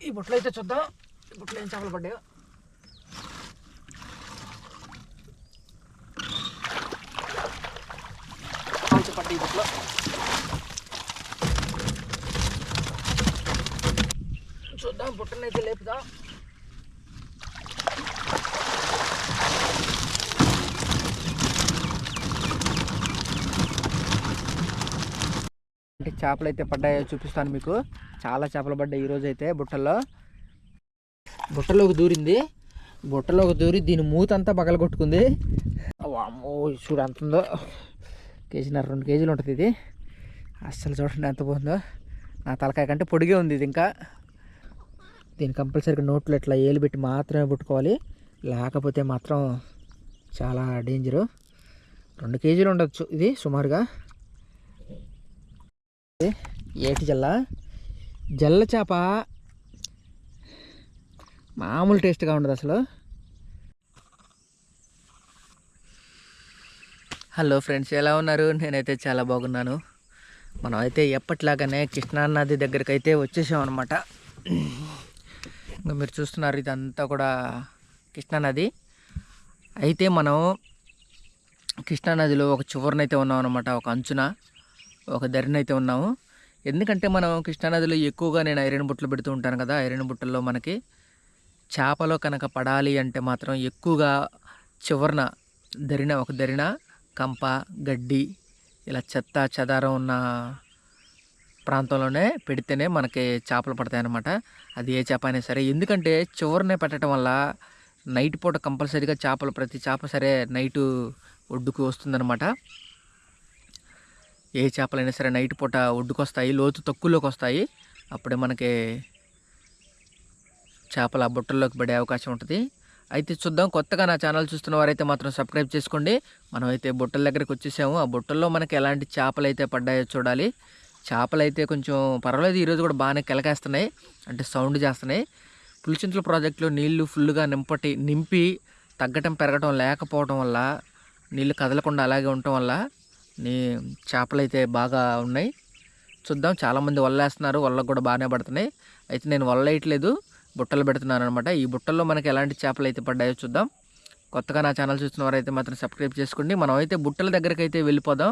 ఈ బుట్టలు అయితే చూద్దాం. ఈ బుట్టలు ఏం చేపలు పడ్డాయో. పడ్డాయి ఈ బుట్టలో. చూద్దాం, బుట్టలను అయితే లేపుదాం. అంటే చేపలు అయితే పడ్డాయో చూపిస్తాను మీకు. చాలా చేపలు పడ్డాయి ఈరోజు అయితే బుట్టలోకి దూరింది. బుట్టలోకి దూరి దీని మూతంతా పగలగొట్టుకుంది. అమ్మో చూడు ఎంత ఉందో. కేజీన్నర 2 కేజీలు ఉంటుంది ఇది. అస్సలు చూడండి ఎంత బాగుందో. నా తలకాయ కంటే పొడిగే ఉంది ఇది. ఇంకా దీన్ని కంపల్సరీగా నోట్లో ఇట్లా ఏలు పెట్టి మాత్రమే పుట్టుకోవాలి, లేకపోతే మాత్రం చాలా డేంజరు. 2 కేజీలు ఉండొచ్చు ఇది సుమారుగా. ఏటి జల్ల చేప మామూలు టేస్ట్గా ఉండదు అసలు. హలో ఫ్రెండ్స్, ఎలా ఉన్నారు? నేనైతే చాలా బాగున్నాను. మనం అయితే ఎప్పటిలాగానే కృష్ణానది దగ్గరికి అయితే వచ్చేసాం అనమాట. ఇంకా మీరు చూస్తున్నారు ఇదంతా కూడా కృష్ణానది. అయితే మనం కృష్ణానదిలో ఒక చివరనైతే ఉన్నాం అనమాట, ఒక అంచున, ఒక దరినైతే ఉన్నాము. ఎందుకంటే మనం కృష్ణానదిలో ఎక్కువగా నేను ఐరన్ బుట్టలు పెడుతూ ఉంటాను కదా. ఐరన్ బుట్టల్లో మనకి చేపలో కనుక పడాలి అంటే మాత్రం ఎక్కువగా చివరన ఒక దరిన కంప, గడ్డి, ఇలా చెత్త చెదారం ఉన్న ప్రాంతంలోనే పెడితేనే మనకి చేపలు పడతాయి అన్నమాట. అది ఏ చేప అయినా సరే. ఎందుకంటే చివరనే పెట్టడం వల్ల నైట్ పూట కంపల్సరీగా చేపలు, ప్రతి చేప సరే నైటు ఒడ్డుకు వస్తుందన్నమాట. ఏ చేపలైనా సరే నైట్ పూట ఒడ్డుకు వస్తాయి, లోతు తక్కువలోకి వస్తాయి. అప్పుడే మనకి చేపల బుట్టల్లోకి పడే అవకాశం ఉంటుంది. అయితే చూద్దాం. కొత్తగా నా ఛానల్ చూస్తున్న వారైతే మాత్రం సబ్స్క్రైబ్ చేసుకోండి. మనం అయితే బుట్టల దగ్గరికి వచ్చేసాము. ఆ బుట్టల్లో మనకి ఎలాంటి చేపలు అయితే పడ్డాయో చూడాలి. చేపలు అయితే కొంచెం పర్వాలేదు, ఈరోజు కూడా బాగానే కెలకేస్తున్నాయి, అంటే సౌండ్ చేస్తున్నాయి. పులిచింతల ప్రాజెక్టులో నీళ్లు ఫుల్గా నింపి తగ్గటం పెరగటం లేకపోవడం వల్ల, నీళ్ళు కదలకుండా అలాగే ఉండటం వల్ల చేపలు అయితే బాగా ఉన్నాయి. చూద్దాం. చాలామంది వల్లేస్తున్నారు, వల్లకు కూడా బాగానే పడుతున్నాయి. అయితే నేను వల్ల వేయట్లేదు, బుట్టలు పెడుతున్నాను అనమాట. ఈ బుట్టల్లో మనకి ఎలాంటి చేపలు అయితే పడ్డాయో చూద్దాం. కొత్తగా నా ఛానల్ చూస్తున్న వారైతే మాత్రం సబ్స్క్రైబ్ చేసుకోండి. మనం అయితే బుట్టల దగ్గరికి అయితే వెళ్ళిపోదాం.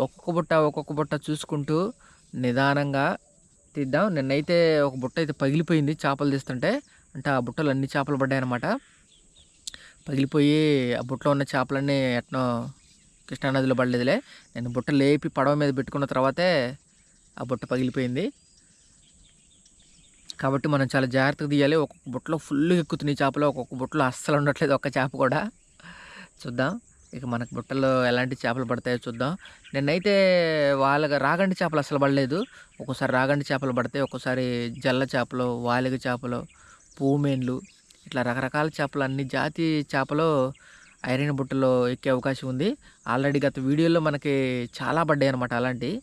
ఒక్కొక్క బుట్ట చూసుకుంటూ నిదానంగా తీద్దాం. నిన్నైతే ఒక బుట్ట అయితే పగిలిపోయింది చేపలు తీస్తుంటే. అంటే ఆ బుట్టలు అన్ని చేపలు పడ్డాయి అనమాట. పగిలిపోయి ఆ బుట్టలో ఉన్న చేపలన్నీ ఎట్నో కృష్ణానదిలో పడలేదులే. నేను బుట్ట లేపి పడవ మీద పెట్టుకున్న తర్వాతే ఆ బుట్ట పగిలిపోయింది. కాబట్టి మనం చాలా జాగ్రత్తగా తీయాలి. ఒక్కొక్క బుట్టలో ఫుల్గా ఎక్కుతున్నాయి చేపలు, ఒక్కొక్క బుట్టలో అస్సలు ఉండట్లేదు ఒక్క చేప కూడా. చూద్దాం ఇక మనకు బుట్టల్లో ఎలాంటి చేపలు పడతాయో చూద్దాం. నిన్నైతే వాళ్ళగా రాగండి చేపలు అసలు పడలేదు. ఒక్కోసారి రాగండి చేపలు పడతాయి, ఒక్కోసారి జల్ల చేపలు, వాలిగ చేపలు, పూమేన్లు, ఇట్లా రకరకాల చేపలు, అన్ని జాతి చేపలు ఐరన్ బుట్టలో ఎక్కే అవకాశం ఉంది. ఆల్రెడీ గత వీడియోలో మనకి చాలా పడ్డాయి అనమాట అలాంటివి.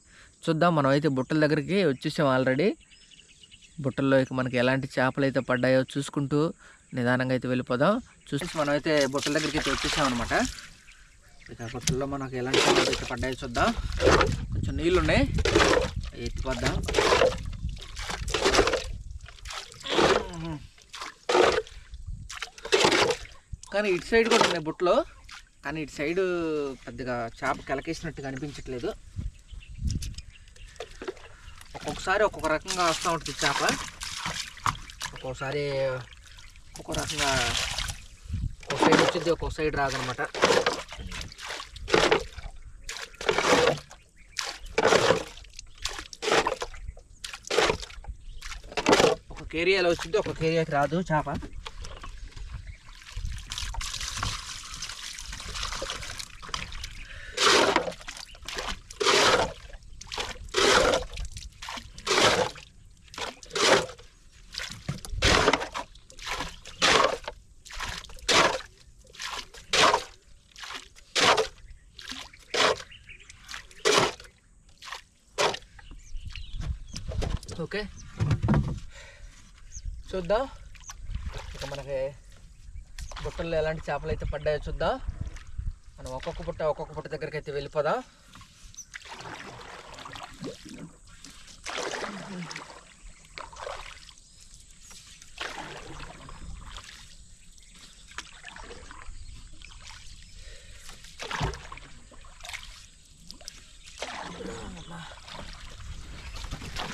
చూద్దాం. మనం అయితే బుట్టల దగ్గరికి వచ్చేసాం ఆల్రెడీ. బుట్టల్లో ఇక మనకి ఎలాంటి చేపలు అయితే పడ్డాయో చూసుకుంటూ నిదానంగా అయితే వెళ్ళిపోదాం. చూసి మనం అయితే బుట్టల దగ్గరికి అయితే వచ్చేసాం అనమాట. ఇక బుట్టల్లో మనకు ఎలాంటి చేపలు అయితే పడ్డాయో చూద్దాం. కొంచెం నీళ్ళు ఉన్నాయి, ఎత్తిపోద్దాం. కానీ ఇటు సైడ్ కూడా ఉన్నాయి బుట్టలో, కానీ ఇటు సైడు పెద్దగా చేప కెలకేసినట్టుగా అనిపించట్లేదు. ఒక్కొక్కసారి ఒక్కొక్క రకంగా వస్తూ ఉంటుంది చేప, ఒక్కొక్కసారి ఒక్కొక్క రకంగా ఒక సైడ్ వచ్చింది, ఒక్కొక్క సైడ్ రాదనమాట. ఒక్కొక్క ఏరియాలో వచ్చింది, ఒక్కొక్క ఏరియాకి రాదు చేప. ఓకే, చూద్దాం ఇక మనకి బుట్టల్లో ఎలాంటి చేపలు అయితే పడ్డాయో చూద్దాం. మనం ఒక్కొక్క బుట్ట దగ్గరికి అయితే వెళ్ళిపోదాం.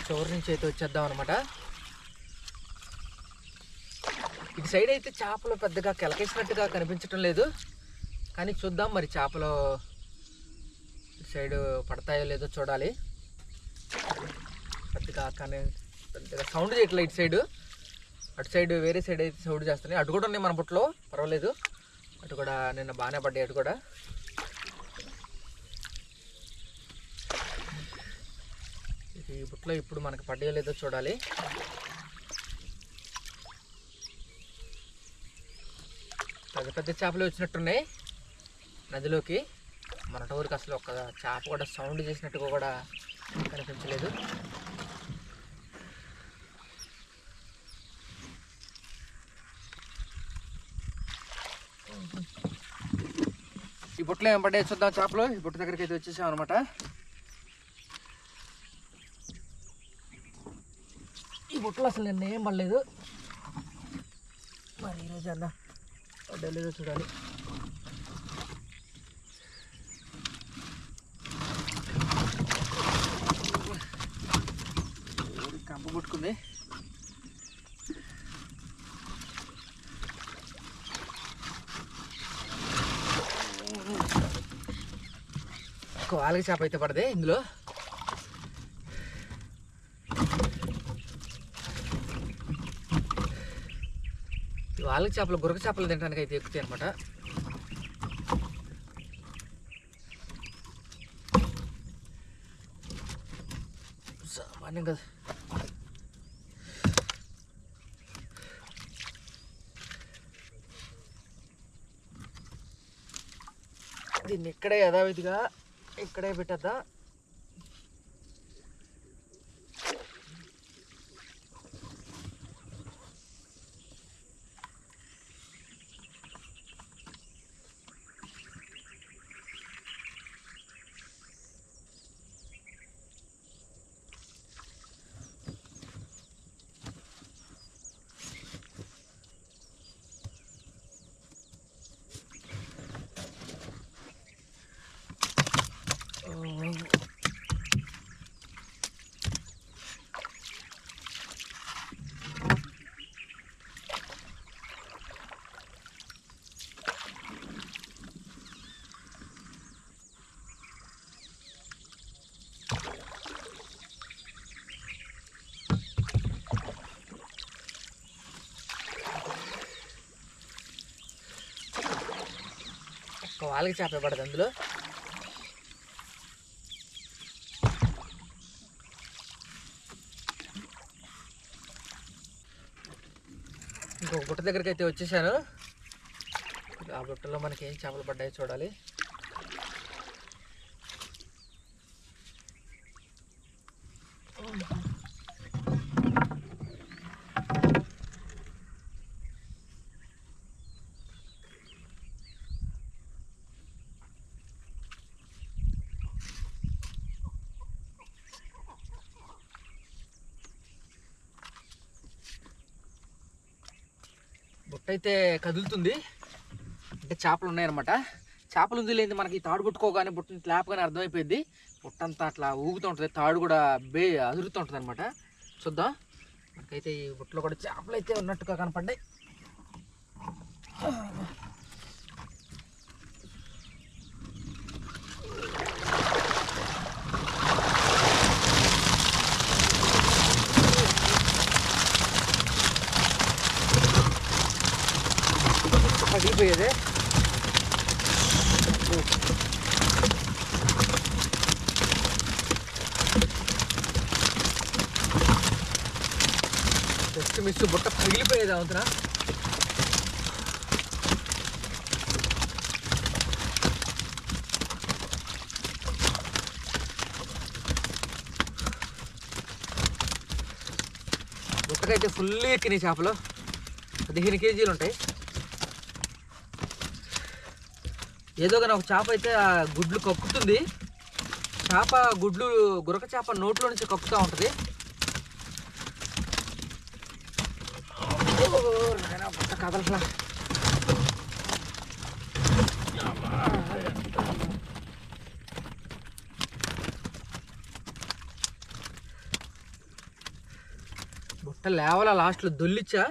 చివరి నుంచి అయితే వచ్చేద్దాం అనమాట. ఇటు సైడ్ అయితే చేపలు పెద్దగా కెలకేసినట్టుగా కనిపించటం లేదు, కానీ చూద్దాం మరి చేపలు ఇటు సైడ్ పడతాయో లేదో చూడాలి. పెద్దగా కానీ పెద్దగా సౌండ్ చేయట్లేదు ఇటు సైడు. అటు సైడ్ వేరే సైడ్ అయితే సౌండ్ చేస్తున్నాయి. అటు కూడా ఉన్నాయి మన బుట్టలో, పర్వాలేదు. అటు కూడా నిన్న బాగానే పడ్డాయి. అటు కూడా ఈ బుట్టలో ఇప్పుడు మనకి పడ్డాయో లేదో చూడాలి. పెద్ద పెద్ద చేపలు వచ్చినట్టున్నాయి నదిలోకి. మన ఊరికి అసలు ఒక చేప కూడా సౌండ్ చేసినట్టుగా కూడా కనిపించలేదు. ఈ బుట్టలో ఏం పడ్డాయి చూద్దాం చేపలు. ఈ బుట్ట దగ్గరికి అయితే వచ్చేసాం అనమాట. ఈ బుట్టలో అసలు నిన్న ఏం పడలేదు, మరి ఈరోజు అన్న పడ్డా లేదో చూడాలి. కంప పుట్టుకుంది. ఒక వాలకి చేప అయితే పడదే ఇందులో. ఈ వాలకి చేపలు గురక చేపలు తినడానికి అయితే ఎక్కుతాయి అనమాట. సామాన్యం కదా. దీన్ని ఇక్కడే యథావిధిగా ఇక్కడే పెట్టద్దా. ఒక వాలకి చేప పడదు అందులో. ఇంకొక బుట్ట దగ్గరికి అయితే వచ్చేసాను. ఆ బుట్టలో మనకి ఏం చేపలు పడ్డాయో చూడాలి. బుట్ట అయితే కదులుతుంది, అంటే చేపలు ఉన్నాయన్నమాట. చేపలు ఉంది లేదు మనకి తాడు కొట్టుకోగానే బుట్టని లేపగానే అర్థమైపోయింది. బుట్టంతా అట్లా ఊగుతూ ఉంటుంది, తాడు కూడా అదురుతూ ఉంటుంది అనమాట. చూద్దాం. మనకైతే ఈ బుట్టలో కూడా చేపలు అయితే ఉన్నట్టుగా కనపడ్డాయి. పగిలిపోయేదే. జస్ట్ మిస్, బుట్ట పగిలిపోయేది అవుతున్నా. బుట్టకైతే ఫుల్ ఎక్కినాయి చేపలు. 15 కేజీలు ఉంటాయి. ఏదో కానీ ఒక చేప అయితే ఆ గుడ్లు కక్కుతుంది. చేప గుడ్లు గురక చేప నోట్లో నుంచి కక్కుతూ ఉంటుంది. బుట్ట కదలట్లా. బుట్ట లేవాల లాస్ట్లో దొల్లిచ్చా,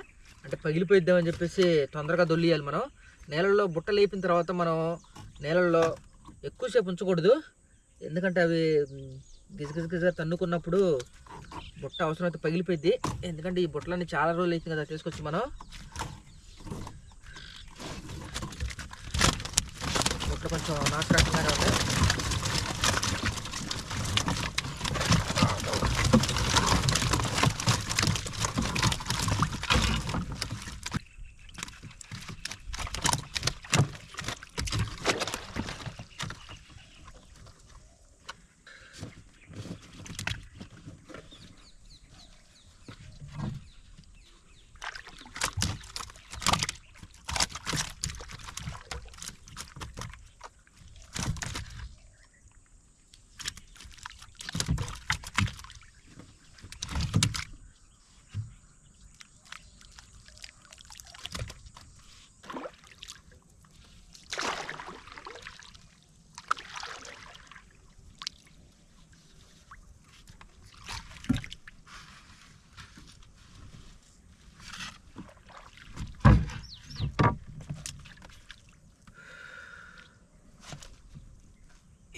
అంటే పగిలిపోయిద్దామని చెప్పేసి తొందరగా దొల్లియాలి. మనం నేలల్లో బుట్ట లేపిన తర్వాత మనం నేలల్లో ఎక్కువసేపు ఉంచకూడదు, ఎందుకంటే అవి గిజగిజగిజగా తన్నుకున్నప్పుడు బుట్ట అవసరమైతే పగిలిపోయిద్ది. ఎందుకంటే ఈ బుట్టలన్నీ చాలా రోజులు అవుతుంది కదా తీసుకొచ్చి మనం. బుట్టలు కొంచెం నాశరకంగానే ఉన్నాయి.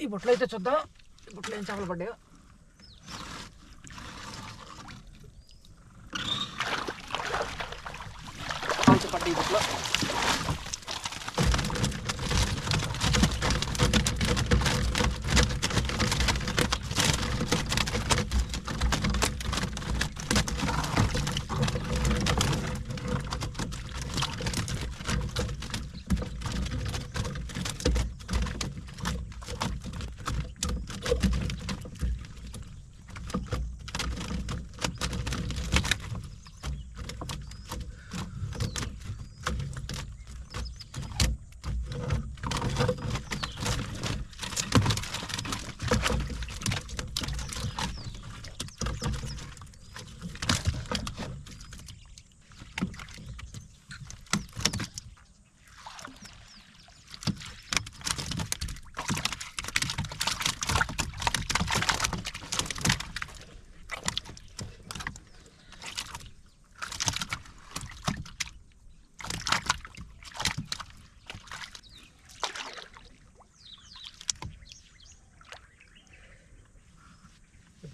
ఈ బుట్టలు అయితే చూద్దాం, ఈ బుట్టలు ఏం చేపలు పడ్డాయో. పడ్డాయి ఈ బుట్టలో.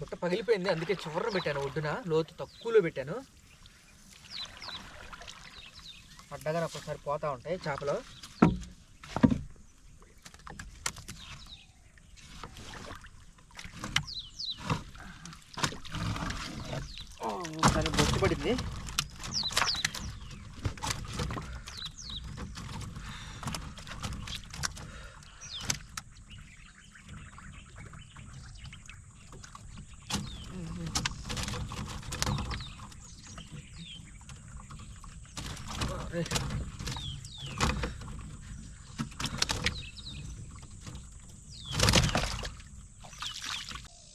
బుట్ట పగిలిపోయింది, అందుకే చివరన పెట్టాను, ఒడ్డున లోతు తక్కువలో పెట్టాను. పడ్డగా ఒక్కసారి పోతూ ఉంటాయి చేపలు. ఒకసారి బొచ్చు పడింది.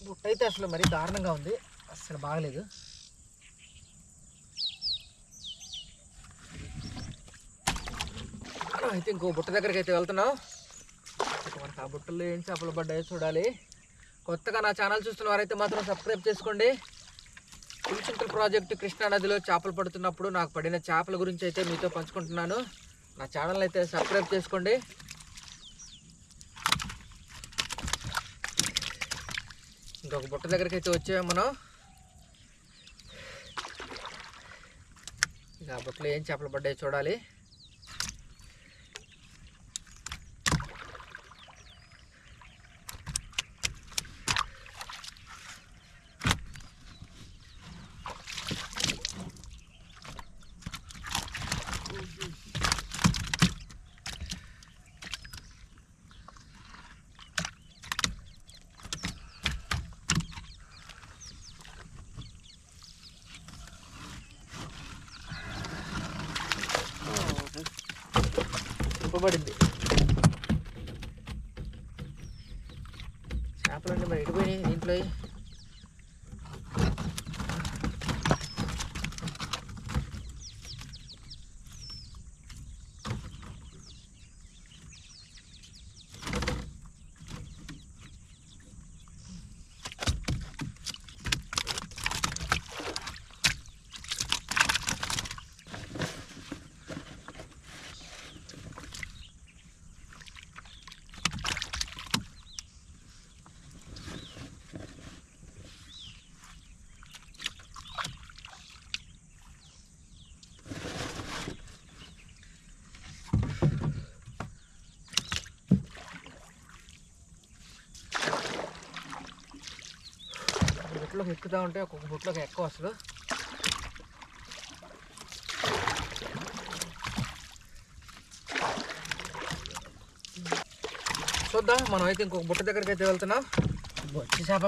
బుట్ట అయితే అసలు మరీ దారుణంగా ఉంది, అసలు బాగలేదు. అయితే ఇంకో బుట్ట దగ్గరికి అయితే వెళ్తున్నాం. మనకు ఆ బుట్టల్లో ఏం చేపలు పడ్డాయో చూడాలి. కొత్తగా నా ఛానల్ చూస్తున్న వారైతే మాత్రం సబ్స్క్రైబ్ చేసుకోండి. పులిచింతల ప్రాజెక్టు కృష్ణానదిలో చేపలు పడుతున్నప్పుడు నాకు పడిన చేపల గురించి అయితే మీతో పంచుకుంటున్నాను. నా ఛానల్ అయితే సబ్స్క్రైబ్ చేసుకోండి. ఇంకొక బుట్ట దగ్గరికి అయితే వచ్చాము మనం. ఇక ఆ బుట్టలో ఏం చేపలు పడ్డాయో చూడాలి. పడింది చేపలన్నీ మరి ఎడిపోయినాయి దీంట్లో. ఎక్కుతూ ఉంటే ఒక్కొక్క బుట్టలోకి ఎక్కువ అసలు. చూద్దాం, మనం అయితే ఇంకొక బుట్ట దగ్గరికి అయితే వెళ్తున్నాం. వచ్చి చేప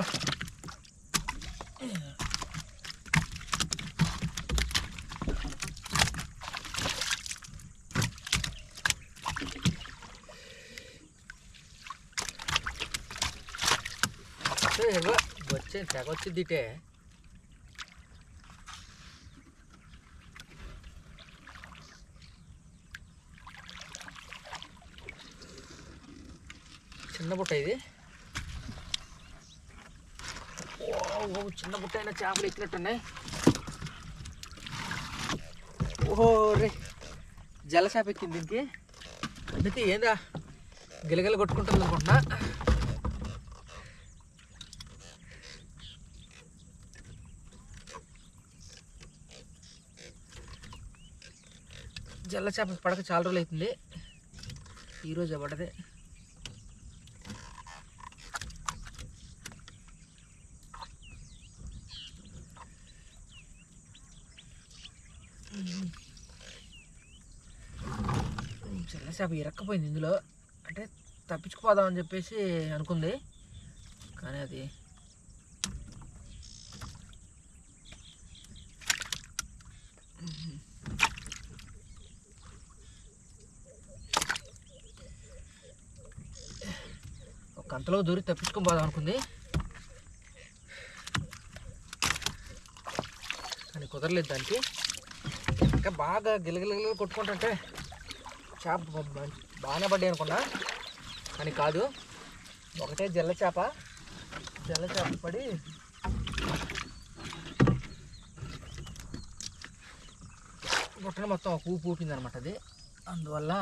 వచ్చే తెగ వచ్చింది ఇటే. చిన్న బుట్ట ఇది. చిన్న బుట్ట అయినా చేపలు ఎక్కినట్టున్నాయి. ఓహో రే, జల చేప ఎక్కింది దీనికి. అందుకే ఏందా గిలగిల కొట్టుకుంటుంది అనుకుంటున్నా. జల్ల చేప పడక చాలా రోజులు అవుతుంది, ఈరోజు పడదే. జల్ల చేప ఇరక్కపోయింది ఇందులో, అంటే తప్పించుకుపోదామని చెప్పేసి అనుకుంది, కానీ అది ఒక అంతలో దూరి తప్పించుకొని పోదాం అనుకుంది, కానీ కుదరలేదు దానికి. ఇంకా బాగా గిలగిలగిల కొట్టుకుంటుంటే చేప బాగానే పడ్డాయి అనుకున్నా, కానీ కాదు. ఒకటే జల్ల చేప పడి బుట్టను మొత్తం ఒక ఊపి ఊపింది అనమాట అది. అందువల్ల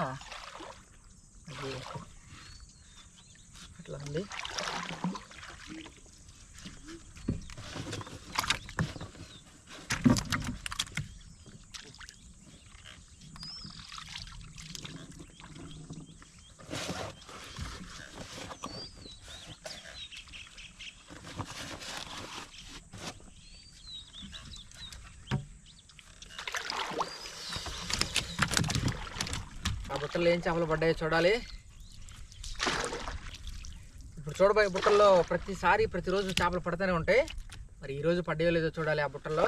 అది అట్లా ఉంది. ఆ బుట్టల్లో ఏం చేపలు పడ్డాయో చూడాలి. ఇప్పుడు చూడబోయే బుట్టల్లో ప్రతిరోజు చేపలు పడుతూనే ఉంటాయి. మరి ఈరోజు పడ్డాయో లేదో చూడాలి ఆ బుట్టల్లో.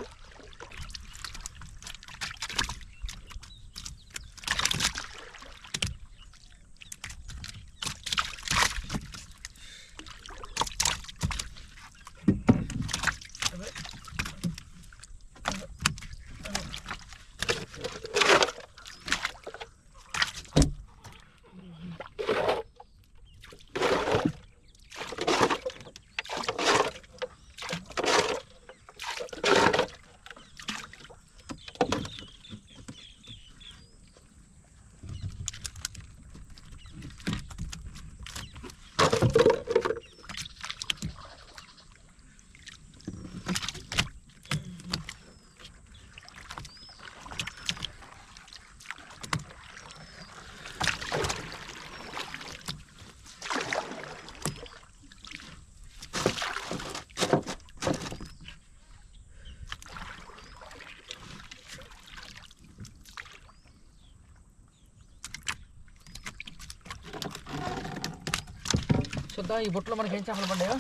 చూద్దాం ఈ బుట్టలో మనకి ఏం చేపలు పడ్డాయో.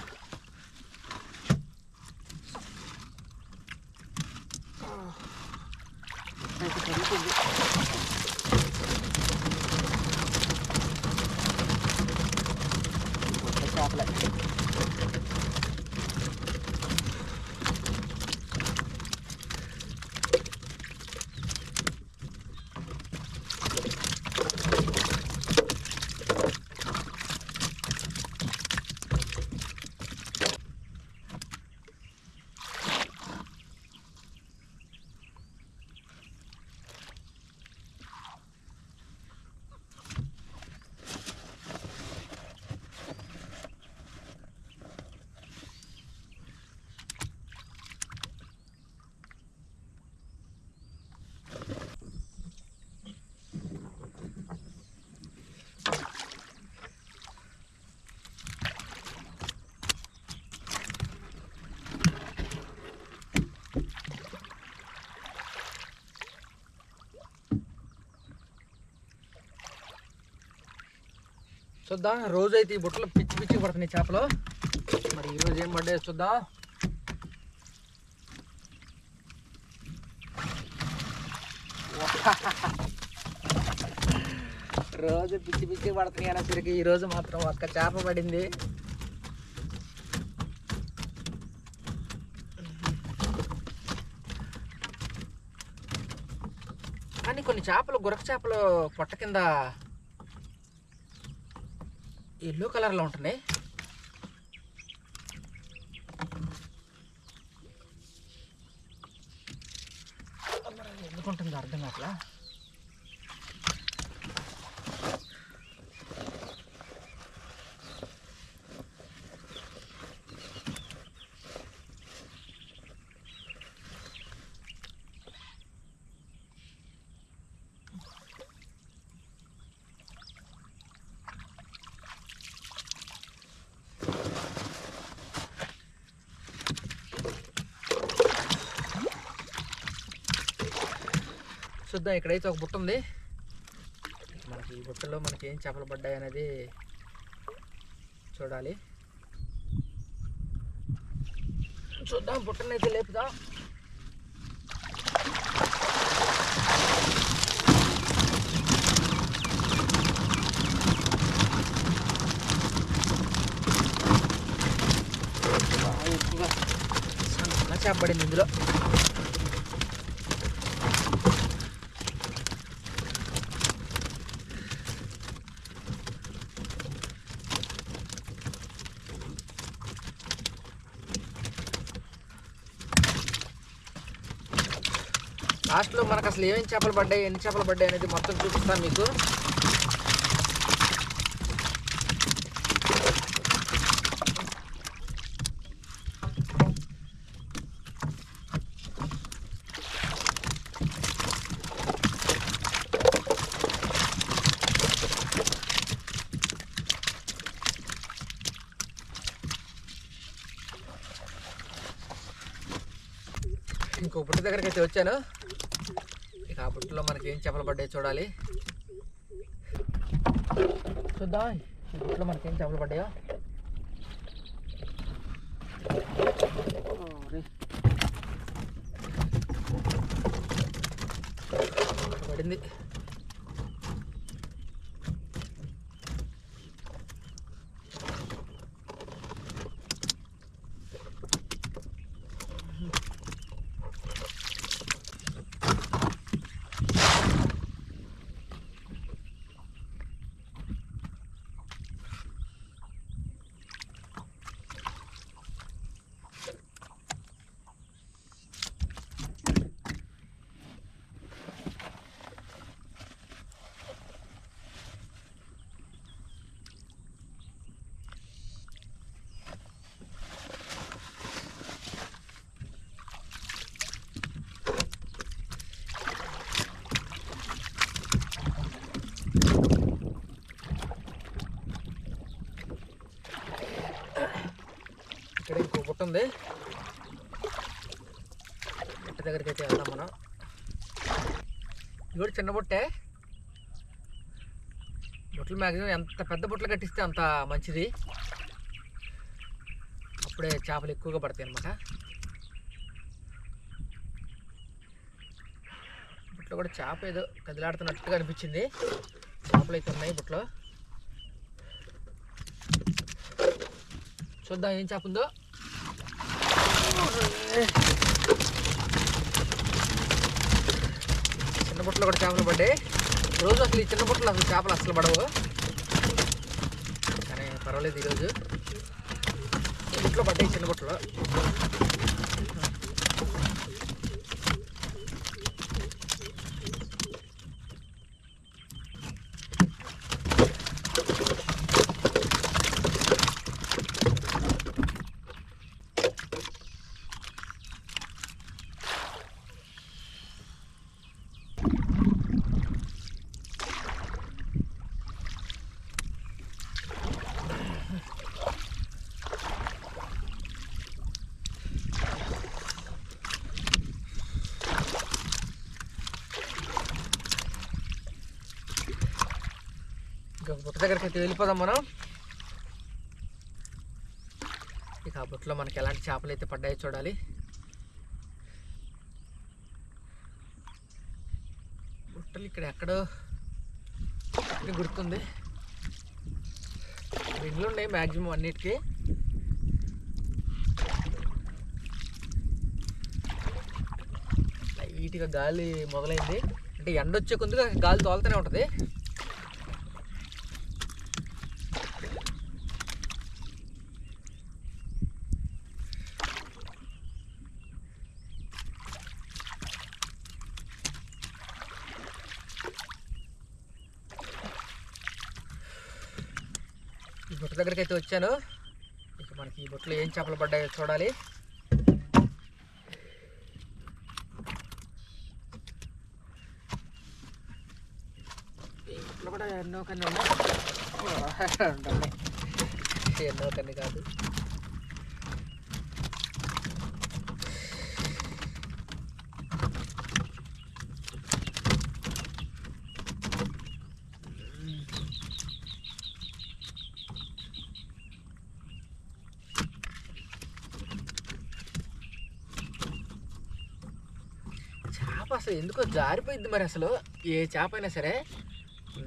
చేపలే చూద్దాం. రోజు అయితే ఈ బుట్టలో పిచ్చి పిచ్చి పడుతున్నాయి చేపలు. మరి ఈరోజు ఏం పడ్డాయో చూద్దాం. రోజు పిచ్చి పిచ్చి పడుతున్నాయి అనేసరికి ఈరోజు మాత్రం ఒక్క చేప పడింది. కానీ కొన్ని చేపలు గురక చేపలు పొట్ట కింద ఎల్లో కలర్లో ఉంటున్నాయి. ఎందుకుంటుందో అర్థం కావట్లా. చూద్దాం. ఇక్కడైతే ఒక బుట్ట ఉంది. మనకి ఈ బుట్టలో మనకి ఏం చేపలు పడ్డాయి అనేది చూడాలి. చూద్దాం. బుట్టను అయితే లేపుదాం. ఎక్కువగా సన్న చేప పడింది ఇందులో. లాస్ట్లో మనకు అసలు ఏమేమి చేపలు పడ్డాయి, ఎన్ని చేపలు పడ్డాయి అనేది మొత్తం చూపిస్తాను మీకు. ఇంకో బుట్ట దగ్గరికి అయితే వచ్చాను. ఇక ఆ బుట్టలో మనకి ఏం చేపలు పడ్డాయి చూడాలి. చూద్దాం ఈ బుట్టలో మనకి ఏం చేపలు పడ్డాయో. పడింది. ఇక్కడ ఇంకో బుట్ట ఉంది. బుట్ట దగ్గరికి అయితే వెళ్దాం మనం. ఇది కూడా చిన్న బుట్టే. బుట్టలు మ్యాక్సిమం ఎంత పెద్ద బుట్టలు కట్టిస్తే అంత మంచిది. అప్పుడే చేపలు ఎక్కువగా పడతాయి అన్నమాట. బుట్టలో కూడా చేప ఏదో కదిలాడుతున్నట్టుగా అనిపించింది. చేపలు అయితే ఉన్నాయి బుట్టలో. చూద్దాం ఏం చేప ఉందో. చిన్న బుట్టలో కూడా చేపలు పడ్డాయి. రోజు అసలు ఈ చిన్న బుట్టలు అసలు చేపలు అసలు పడవు, కానీ పర్వాలేదు ఈరోజు బుట్టలో పడ్డాయి. చిన్న బుట్టలో ఇంకా బుట్ట దగ్గరికి అయితే వెళ్ళిపోదాం మనం. ఇక ఆ బుట్టలో మనకి ఎలాంటి చేపలు అయితే పడ్డాయో చూడాలి. బుట్టలు ఇక్కడ ఎక్కడో గుర్తుంది, ఇండ్లు ఉన్నాయి మ్యాక్సిమం అన్నిటికీ. లైట్గా గాలి మొదలైంది, అంటే ఎండ వచ్చే కొద్దిగా గాలి తోలుతూనే ఉంటుంది. ఈ బుట్ట దగ్గరికి అయితే వచ్చాను. ఇక మనకి ఈ బుట్టలో ఏం చేపలు పడ్డాయో చూడాలి. ఈ బుట్టలో కూడా ఎన్నో కన్నీ ఉన్నాయి, ఎన్నో కన్నీ కాదు. చేప అసలు ఎందుకో జారిపోయింది మరి. అసలు ఏ చేప అయినా సరే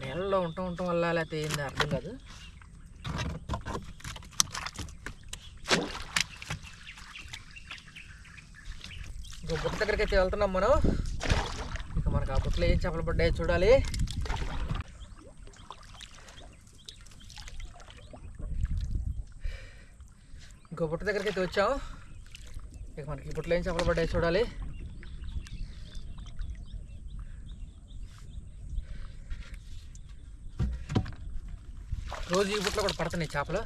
నీళ్ళలో ఉండటం వల్ల లేకపోతే ఏంది అర్థం కాదు. ఇంకో బుట్ట దగ్గరికి అయితే వెళ్తున్నాం మనం. ఇక మనకు ఆ బుట్టలో ఏం చేపలు పడ్డాయో చూడాలి. ఇంకో బుట్ట దగ్గరికి అయితే వచ్చాం. ఇక మనకి ఈ బుట్టలో ఏం చేపలు పడ్డాయో చూడాలి. రోజు ఈ బుట్టలో కూడా పడుతున్నాయి చేపలు.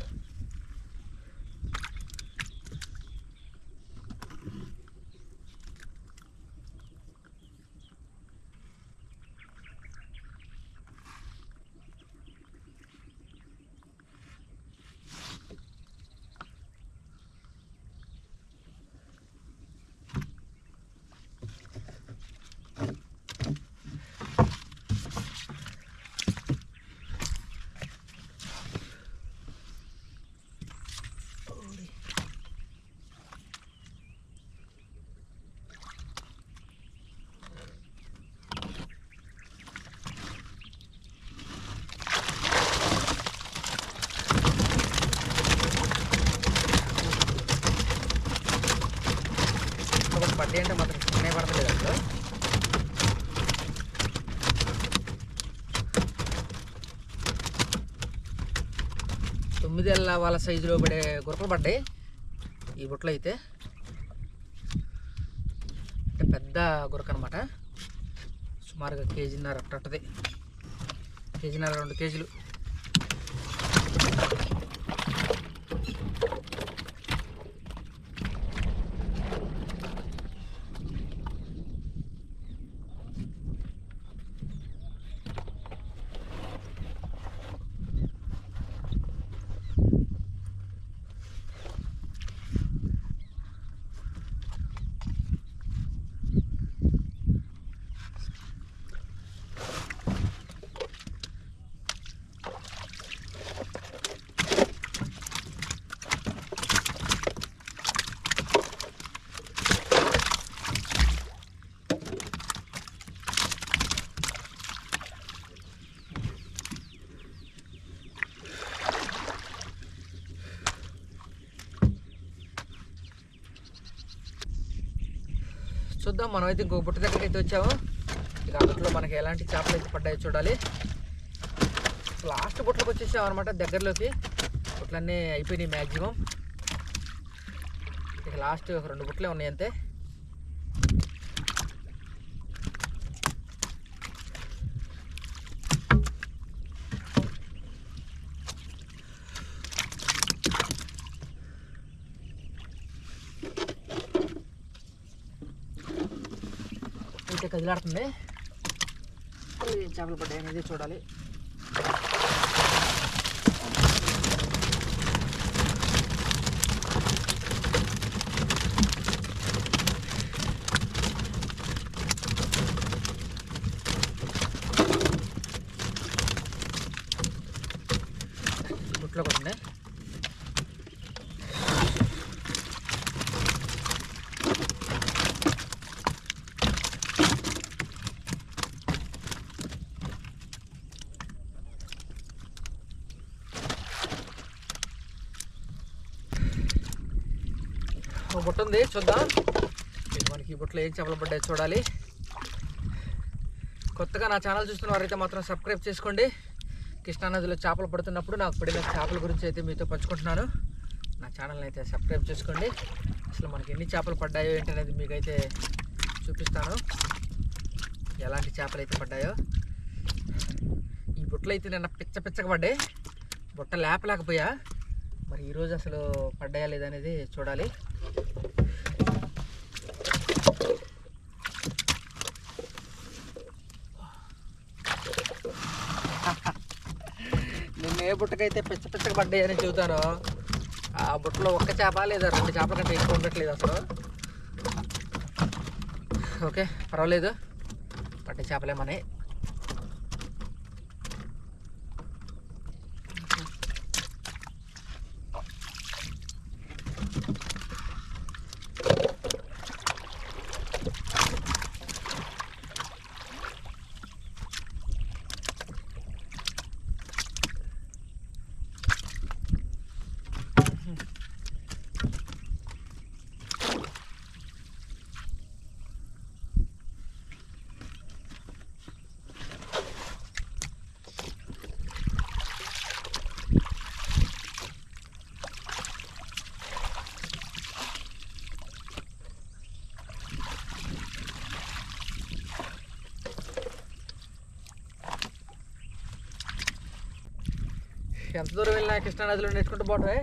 పడ్డాయి అంటే మాత్రం చిన్న పడతలేదు అసలు. తొమ్మిదేళ్ళ వాళ్ళ సైజులో పడే గురకలు పడ్డాయి ఈ బుట్టలో అయితే. అంటే పెద్ద గురక అనమాట, సుమారుగా కేజీన్నర అట్టది, కేజీన్నర 2 కేజీలు. చూద్దాం, మనమైతే ఇంకొక బుట్ట దగ్గరికి అయితే వచ్చాము. ఇక ఆ బుట్టలో మనకి ఎలాంటి చేపలు అయితే పడ్డాయో చూడాలి. లాస్ట్ బుట్టలోకి వచ్చేసాం అనమాట, దగ్గరలోకి. బుట్టలన్నీ అయిపోయినాయి మ్యాక్సిమం. ఇక లాస్ట్ ఒక 2 బుట్టలే ఉన్నాయి అంతే. అయితే కదిలాడుతుంది, చేపలు పడ్డాయి అనేది చూడాలి. బుట్టలో కూడా ఉన్నాయి. ఒక బుట్ట ఉంది, చూద్దాం మనకి ఈ బుట్టలో ఏం చేపలు పడ్డాయి చూడాలి. కొత్తగా నా ఛానల్ చూస్తున్న వారైతే మాత్రం సబ్స్క్రైబ్ చేసుకోండి. కృష్ణానదిలో చేపలు పడుతున్నప్పుడు నాకు పడిన చేపల గురించి అయితే మీతో పంచుకుంటున్నాను. నా ఛానల్ని అయితే సబ్స్క్రైబ్ చేసుకోండి. అసలు మనకి ఎన్ని చేపలు పడ్డాయో ఏంటనేది మీకైతే చూపిస్తాను, ఎలాంటి చేపలు అయితే పడ్డాయో. ఈ బుట్టలు అయితే నిన్న పిచ్చగా పడ్డాయి, బుట్ట లేపలేకపోయా. మరి ఈరోజు అసలు పడ్డాయా లేదనేది చూడాలి. నిన్న ఏ బుట్టకైతే పిచ్చగా పడ్డాయని చెబుతాను, ఆ బుట్టలో ఒక్క చేప లేదా 2 చేపల కంటే ఎక్కువ ఉండట్లేదు అసలు. ఓకే, పర్వాలేదు, పడ్డ చేపలే మనకి. ఎంత దూరం వెళ్ళినా కృష్ణానదిలో నేర్చుకుంటూ పోవటమే.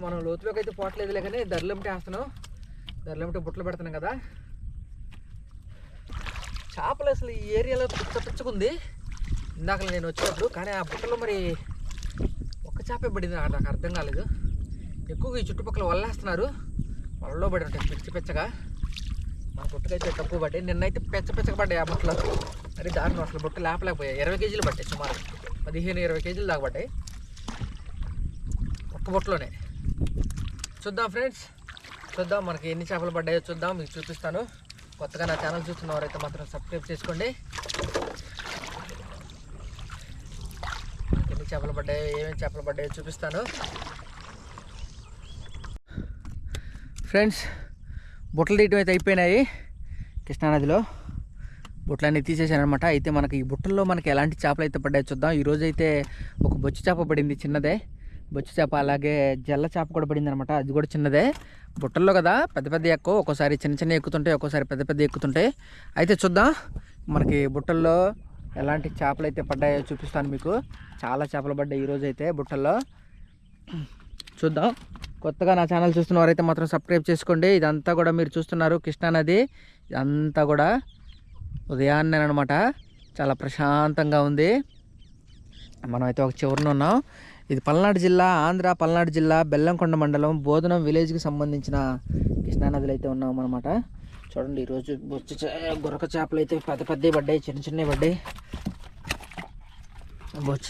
మనం లోతులోకి అయితే పోవట్లేదులే, కానీ దర్లెంటే వేస్తున్నాం, దర్లెంటే బుట్టలు పెడుతున్నాం కదా. చేపలు అసలు ఈ ఏరియాలో పిచ్చగుంది ఇందాక నేను వచ్చినప్పుడు, కానీ ఆ బుట్టలో మరి ఒక్క చేపే పడింది, నాకు అర్థం కాలేదు. ఎక్కువగా ఈ చుట్టుపక్కల వల్లేస్తున్నారు, వలలో పడి ఉంటాయి పిచ్చగా. మన బుట్టకైతే తక్కువ పడ్డాయి, నిన్నైతే పిచ్చగా పడ్డాయి ఆ బుట్టలో. మరి దారుణం, అసలు బుట్ట లేపలేకపోయాయి. 20 కేజీలు పట్టాయి, సుమారు 15-20 కేజీలు దాకా పడ్డాయి ఒక్క బుట్టలోనే. చూద్దాం ఫ్రెండ్స్, చూద్దాం మనకి ఎన్ని చేపలు పడ్డాయో చూద్దాం, మీకు చూపిస్తాను. కొత్తగా నా ఛానల్ చూస్తున్న వారైతే మాత్రం సబ్స్క్రైబ్ చేసుకోండి. ఎన్ని చేపలు పడ్డాయో, ఏమేమి చేపలు పడ్డాయో చూపిస్తాను. ఫ్రెండ్స్, బుట్టలు తీయటం అయితే అయిపోయినాయి. కృష్ణానదిలో బుట్టలన్నీ తీసేసాను అనమాట. అయితే మనకి ఈ బుట్టల్లో మనకి ఎలాంటి చేపలు అయితే పడ్డాయో చూద్దాం. ఈరోజు అయితే ఒక బొచ్చు చేప పడింది, చిన్నదే బొచ్చు చేప. అలాగే జల్ల చేప కూడా పడింది అనమాట, అది కూడా చిన్నదే. బుట్టల్లో కదా పెద్ద ఎక్కువ, ఒక్కోసారి చిన్న ఎక్కుతుంటాయి, ఒక్కోసారి పెద్ద ఎక్కుతుంటాయి. అయితే చూద్దాం మనకి బుట్టల్లో ఎలాంటి చేపలు అయితే పడ్డాయో చూపిస్తాను మీకు. చాలా చేపలు పడ్డాయి ఈరోజు అయితే బుట్టల్లో, చూద్దాం. కొత్తగా నా ఛానల్ చూస్తున్న వారైతే మాత్రం సబ్స్క్రైబ్ చేసుకోండి. ఇదంతా కూడా మీరు చూస్తున్నారు కృష్ణానది, ఇదంతా కూడా ఉదయాన్నే అనమాట. చాలా ప్రశాంతంగా ఉంది. మనమైతే ఒక చివరన ఉన్నాం. ఇది పల్నాడు జిల్లా, పల్నాడు జిల్లా బెల్లంకొండ మండలం బోధనం విలేజ్కి సంబంధించిన కృష్ణానదిలో అయితే ఉన్నాం అనమాట. చూడండి, ఈరోజు గొరక చేపలు అయితే పెద్దవి పడ్డాయి, చిన్నవి పడ్డాయి. బొచ్చు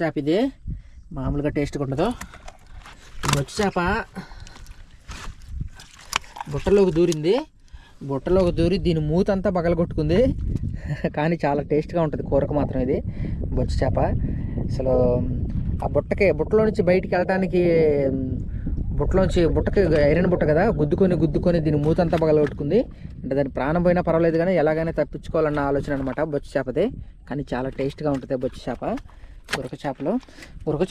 చేప ఇది మామూలుగా టేస్ట్గా ఉండదు. బొచ్చు చేప బుట్టలోకి దూరి దీని మూతంతా పగలగొట్టుకుంది, కానీ చాలా టేస్ట్గా ఉంటుంది కూరకు మాత్రం. ఇది బొచ్చు చేప అసలు ఆ బుట్టలో నుంచి బయటికి వెళ్ళటానికి, బుట్టకి ఐరన్ బుట్ట కదా, గుద్దుకొని దీని మూతంతా పగలగొట్టుకుంది. అంటే దాని ప్రాణం పోయినా పర్వాలేదు కానీ ఎలాగైనా తప్పించుకోవాలన్న ఆలోచన అనమాట బొచ్చు చేపదే. కానీ చాలా టేస్ట్గా ఉంటుంది బొచ్చు చేప. గురక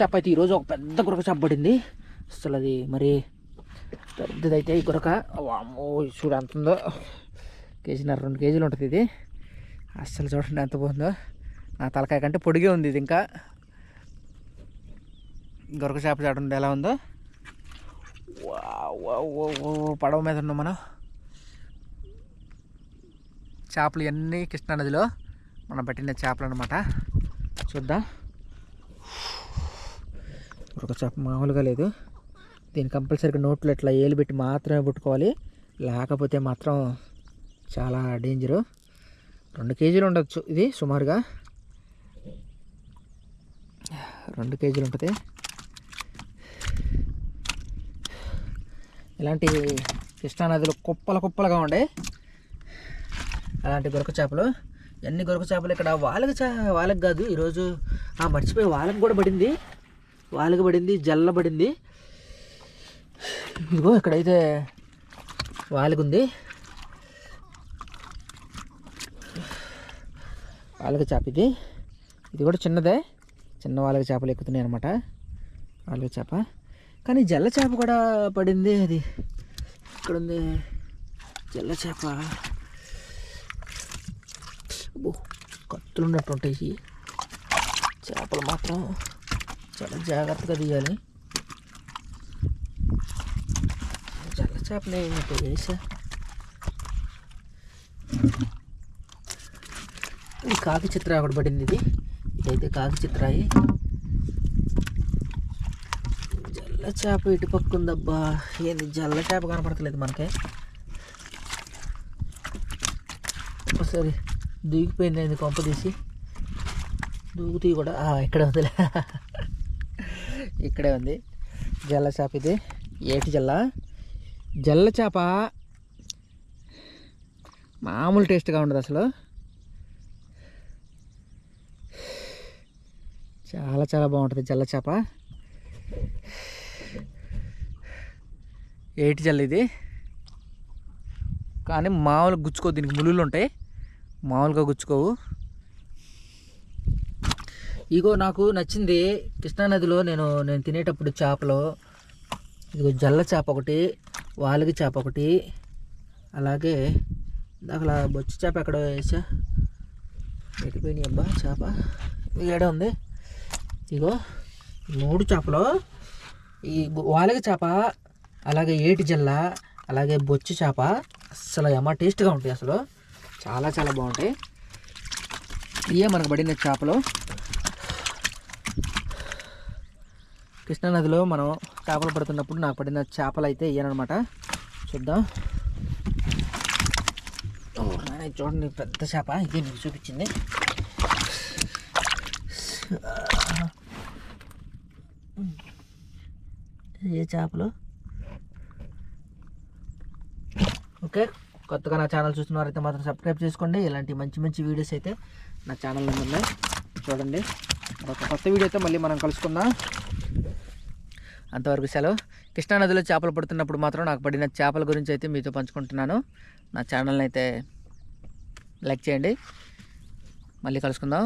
చేప అయితే ఈరోజు ఒక పెద్ద గురక చేప పడింది. అసలు అది మరి పెద్దదైతే ఈ గురక, అమ్మో చూడు ఎంత ఉందో, 1.5-2 కేజీలు ఉంటుంది ఇది. అస్సలు చూడండి ఎంత బాగుందో, నా తలకాయ కంటే పొడిగే ఉంది ఇది. ఇంకా గురక చేప చూడండి ఎలా ఉందో. పడవ మీద ఉన్నాం మనం. చేపలు ఇవన్నీ కృష్ణానదిలో మనం పట్టిన చేపలు అనమాట. చూద్దాం, గురక చేప మామూలుగా లేదు. దీన్ని కంపల్సరీగా నోట్లో ఇట్లా ఏలు పెట్టి మాత్రమే పుట్టుకోవాలి, లేకపోతే మాత్రం చాలా డేంజరు. 2 కేజీలు ఉండొచ్చు ఇది సుమారుగా. 2 కేజీలు ఉంటుంది. ఇలాంటి కృష్ణానదిలో కుప్పలుగా ఉండే అలాంటి గొరక చేపలు. ఎన్ని గొరక చేపలు ఇక్కడ వాళ్ళకి కాదు ఈరోజు మర్చిపోయి వాళ్ళకి కూడా పడింది. వాళ్ళకి పడింది, జల్ల పడింది. ఇదిగో ఇక్కడైతే వాళ్ళకి ఉంది. వాళ్ళకి చేప ఇది కూడా చిన్నదే. చిన్న వాళ్ళకి చేపలు ఎక్కుతున్నాయి అనమాట. వాళ్ళకి చేప కానీ జల్ల చేప కూడా పడింది. అది ఇక్కడ ఉంది జల్ల చేప. కత్తులు ఉన్నట్టు ఉంటాయి చేపలు. మాత్రం చాలా జాగ్రత్తగా తీయాలి. జల్ల చేపని వేసా. ఇది కాకి చిత్ర ఒకటి పడింది. ఇదైతే కాకి చిత్రాయి. జల్ల చేప ఇటు పక్క ఉందబ్బా. ఏంది జల్ల చేప కనపడతలేదు మనకి. ఒకసారి దూకిపోయింది. అది కొంప తీసి దూకుతీ కూడా ఇక్కడే ఉందిలే. ఇక్కడే ఉంది జల్ల చేప. ఇది ఏటి జల్ల చేప మామూలు టేస్ట్గా ఉండదు అసలు. చాలా బాగుంటుంది జల్ల చేప. ఏటి జల్ల ఇది. కానీ మామూలుగా గుచ్చుకోవు. దీనికి ముళ్ళు ఉంటాయి, మామూలుగా గుచ్చుకోవు. ఇగో నాకు నచ్చింది కృష్ణానదిలో నేను తినేటప్పుడు చేపలో ఇదిగో జల్ల చేప ఒకటి, వాలిగి చేప ఒకటి, అలాగే దాకా బొచ్చు చేప ఎక్కడ వేసా పెట్టిపోయినాయి అబ్బా. చేప ఏడే ఉంది. ఇగో 3 చేపలు, ఈ వాలిగి చేప, అలాగే ఏటి జల్ల, అలాగే బొచ్చు చేప అస్సలు ఏమా టేస్ట్గా ఉంటాయి. అసలు చాలా బాగుంటాయి. ఇవే మనకు పడిన చేపలు. కృష్ణానదిలో మనం చేపలు పడుతున్నప్పుడు నాకు పడిన చేపలు అయితే ఇయ్యనమాట. చూద్దాం. చూడండి పెద్ద చేప. ఇదే మీకు చూపించింది. ఏ చేపలు. ఓకే, కొత్తగా నా ఛానల్ చూస్తున్నవారైతే మాత్రం సబ్స్క్రైబ్ చేసుకోండి. ఇలాంటి మంచి వీడియోస్ అయితే నా ఛానల్లో ఉన్నాయి. చూడండి. ఒక కొత్త వీడియో అయితే మళ్ళీ మనం కలుసుకుందాం. అంతవరకు సెలవు. కృష్ణానదిలో చేపలు పడుతున్నప్పుడు మాత్రం నాకు పడిన చేపల గురించి అయితే మీతో పంచుకుంటున్నాను. నా ఛానల్ని అయితే లైక్ చేయండి. మళ్ళీ కలుసుకుందాం.